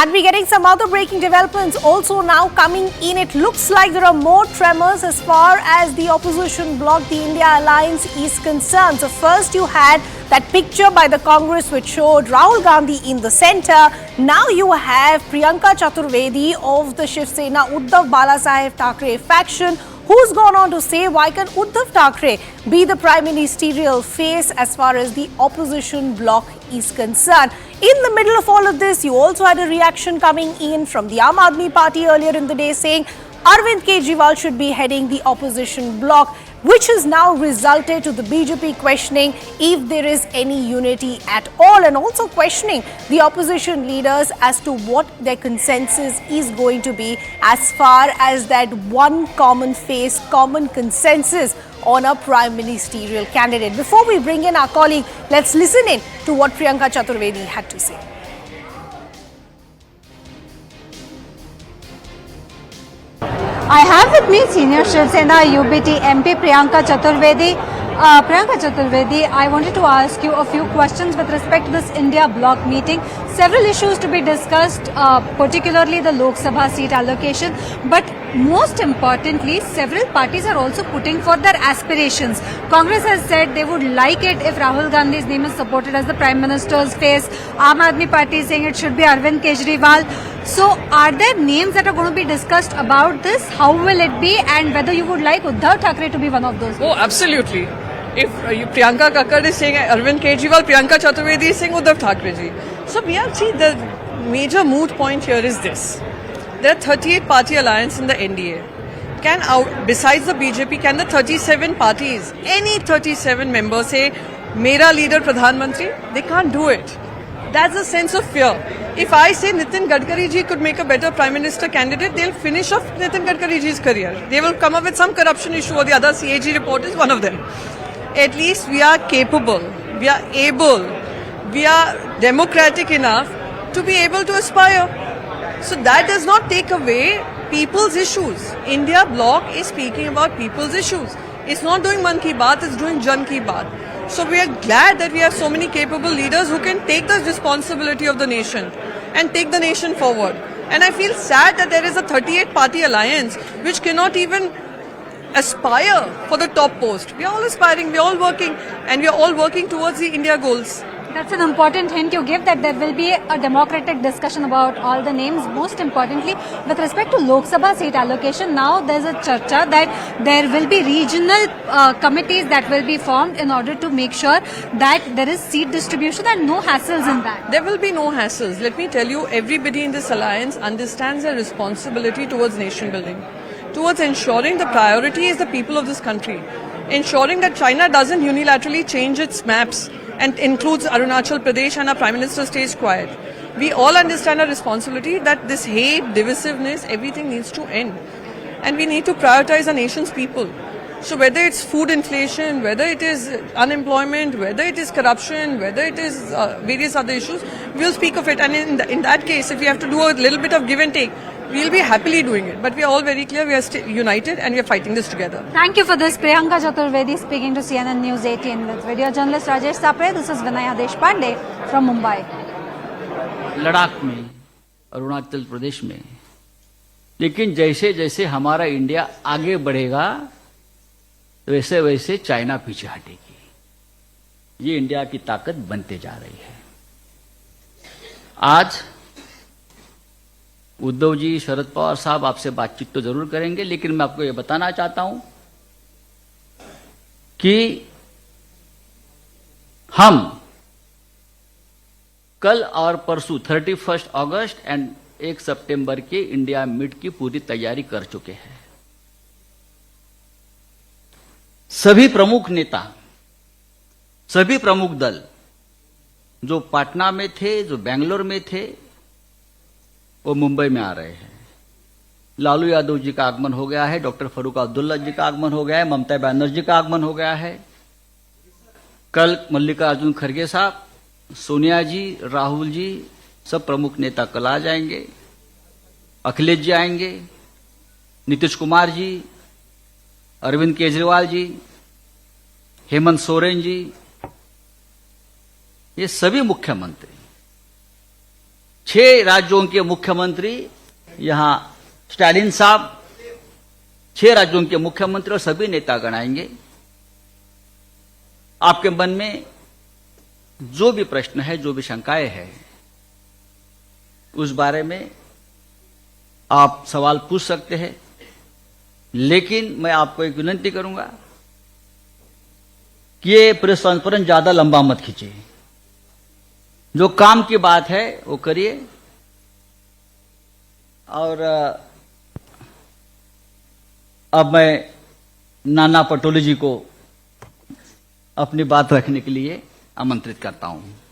And we're getting some other breaking developments also now coming in. It looks like there are more tremors as far as the opposition bloc, the India Alliance, is concerned. So first you had that picture by the Congress which showed Rahul Gandhi in the center. Now you have Priyanka Chaturvedi of the Shiv Sena Uddhav Balasaheb Thackeray faction, who's gone on to say, why can Uddhav Thackeray be the prime ministerial face as far as the opposition bloc is concerned? In the middle of all of this, you also had a reaction coming in from the Aam Aadmi Party earlier in the day saying Arvind Kejriwal should be heading the opposition bloc, which has now resulted to the BJP questioning if there is any unity at all, and also questioning the opposition leaders as to what their consensus is going to be as far as that one common face, common consensus on a prime ministerial candidate. Before we bring in our colleague, let's listen in to what Priyanka Chaturvedi had to say. I have with me senior Shiv Sena UBT MP Priyanka Chaturvedi. Priyanka Chaturvedi, I wanted to ask you a few questions with respect to this India bloc meeting. Several issues to be discussed, particularly the Lok Sabha seat allocation. But most importantly, several parties are also putting forth their aspirations. Congress has said they would like it if Rahul Gandhi's name is supported as the Prime Minister's face. Aam Aadmi Party is saying it should be Arvind Kejriwal. So are there names that are going to be discussed about this? How will it be? And whether you would like Uddhav Thackeray to be one of those? Oh, absolutely. If Priyanka Kakkar is saying Arvind Kejriwal, Priyanka Chaturvedi is saying Uddhav Thackeray ji. So we have seen the major moot point here is this. There are 38 party alliance in the NDA. Besides the BJP, can the 37 parties, any 37 members say, Mera leader Pradhan Mantri? They can't do it. That's a sense of fear. If I say Nitin Gadkari ji could make a better Prime Minister candidate, they'll finish off Nitin Gadkari ji's career. They will come up with some corruption issue or the other. CAG report is one of them. At least we are capable, we are able, we are democratic enough to be able to aspire. So that does not take away people's issues. India bloc is speaking about people's issues. It's not doing Man Ki Baat, it's doing Jan Ki Baat. So we are glad that we have so many capable leaders who can take the responsibility of the nation and take the nation forward. And I feel sad that there is a 38-party alliance which cannot even aspire for the top post. We are all aspiring, we are all working, and we are all working towards the India goals. That's an important hint you give, that there will be a democratic discussion about all the names. Most importantly, with respect to Lok Sabha seat allocation, now there's a charcha that there will be regional committees that will be formed in order to make sure that there is seat distribution and no hassles in that. There will be no hassles. Let me tell you, everybody in this alliance understands their responsibility towards nation building, towards ensuring the priority is the people of this country, ensuring that China doesn't unilaterally change its maps and includes Arunachal Pradesh and our Prime Minister stays quiet. We all understand our responsibility that this hate, divisiveness, everything needs to end. And we need to prioritize our nation's people. So whether it's food inflation, whether it is unemployment, whether it is corruption, whether it is various other issues, we'll speak of it. And in that case, if we have to do a little bit of give and take, we'll be happily doing it. But we are all very clear, we are united and we are fighting this together. Thank you for this. Priyanka Chaturvedi speaking to CNN News 18 with video journalist Rajesh Sapre. This is Vinaya Deshpande from Mumbai. Ladakh में, अरुणाचल प्रदेश में, लेकिन जैसे जैसे हमारा India आगे बढ़ेगा वैसे वैसे चाइना पीछे हटेगी। ये इंडिया की ताकत बनते जा रही है। आज उद्धव जी, शरद पवार साहब आपसे बातचीत तो जरूर करेंगे, लेकिन मैं आपको ये बताना चाहता हूं कि हम कल और परसों 31 अगस्त एंड 1 सितंबर के इंडिया मीट की पूरी तैयारी कर चुके हैं। सभी प्रमुख नेता, सभी प्रमुख दल जो पटना में थे, जो बेंगलोर में थे, वो मुंबई में आ रहे हैं। लालू यादव जी का आगमन हो गया है, डॉक्टर फरूक अब्दुल्ला जी का आगमन हो गया है, ममता बनर्जी का आगमन हो गया है। कल मल्लिकार्जुन खड़गे साहब, सोनिया जी, राहुल जी, सब प्रमुख नेता कल आ जाएंगे। अखिलेश जी आएंगे, नीतीश कुमार जी, अरविंद केजरीवाल जी, हेमंत सोरेन जी, ये सभी मुख्यमंत्री 6 राज्यों के मुख्यमंत्री, यहां स्टालिन साहब 6 राज्यों के मुख्यमंत्री और सभी नेतागण आएंगे। आपके मन में जो भी प्रश्न है, जो भी शंकाएं हैं, उस बारे में आप सवाल पूछ सकते हैं, लेकिन मैं आपको एक विनती करूंगा कि ये प्रेस कॉन्फ्रेंस ज्यादा लंबा मत खींचिए। जो काम की बात है वो करिए। और अब मैं नाना पटोले जी को अपनी बात रखने के लिए आमंत्रित करता हूं।